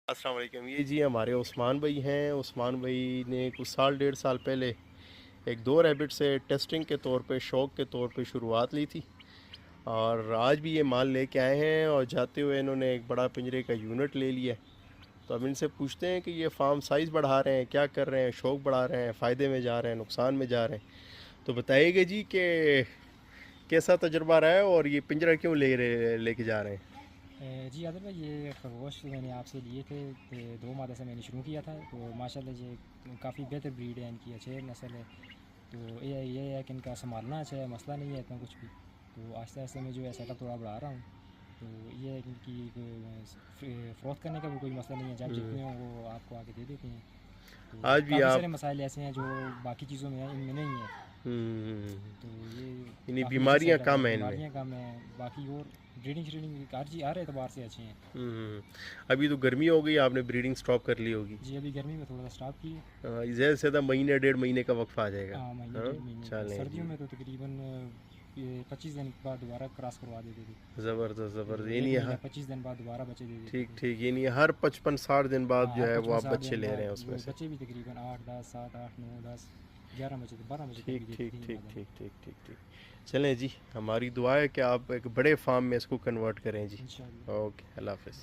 अस्सलाम वालेकुम। ये जी हमारे उस्मान भाई हैं। उस्मान भाई ने कुछ साल 1.5 साल पहले एक दो रैबिट से टेस्टिंग के तौर पे, शौक़ के तौर पे शुरुआत ली थी और आज भी ये माल लेके आए हैं और जाते हुए इन्होंने एक बड़ा पिंजरे का यूनिट ले लिया है। तो अब इनसे पूछते हैं कि ये फार्म साइज़ बढ़ा रहे हैं, क्या कर रहे हैं, शौक़ बढ़ा रहे हैं, फ़ायदे में जा रहे हैं, नुकसान में जा रहे हैं। तो बताइएगा जी कि कैसा तजुर्बा रहा है और ये पिंजरा क्यों लेके जा रहे हैं। जी आदिल भाई, ये खरगोश मैंने आपसे लिए थे। 2 माह से मैंने शुरू किया था। तो माशाल्लाह ये काफ़ी बेहतर ब्रीड है, इनकी अच्छी नस्ल है। तो ये है कि इनका संभालना अच्छा है, मसला नहीं है इतना कुछ भी। तो आहिस्ता आहिस्ता मैं जो है सेटअप थोड़ा बढ़ा रहा हूँ। तो ये है कि इनकी फ़रोख्त करने का भी कोई मसला नहीं है, जब जितने हो वो आपको आके दे देते हैं। तो आज भी काफ़ी आप सारे मसाइल ऐसे हैं जो बाकी चीज़ों में हैं, इनमें नहीं है। हम्म, तो ये यानी काफ़ी अच्छा बीमारियां सेटअप है, कम हैं इनमें। बीमारियाँ कम हैं बाकी, और ब्रीडिंग श्रीडिंग हर एतबार से अच्छे हैं। हम्म, अभी तो गर्मी हो गई, आपने ब्रीडिंग स्टॉप कर ली होगी। जी अभी गर्मी में थोड़ा सा स्टॉप की है। ज़्यादा से ज़्यादा महीने 1.5 महीने का वक्फा आ जाएगा। हाँ, महीने हाँ, 1.5 महीने का। चलें सर्दियों जी। में तो तकरीबन ये 25 दिन बाद दोबारा क्रॉस करवा देते थे। ज़बरदस्त तो ज़बरदस्त, एक यानी महीना हर 25 दिन बाद दोबारा बच्चे दे देते ठीक थे। ठीक, यानी हर 55-60 दिन बाद हाँ, जो हर है वो आप 55-60 बच्चे दिन ले रहे बाद हैं उसमें वो से। बच्चे भी तकरीबन 8 10 7 8 9 10 11 बच्चे, 12 बच्चे तक ठीक भी देती ठीक थी ठीक मादा। ठीक ठीक ठीक ठीक। चलें जी, हमारी दुआ है कि आप एक बड़े फार्म में इसको कन्वर्ट करें जी। इंशाल्लाह। ओके, अल्लाह हाफ़िज़।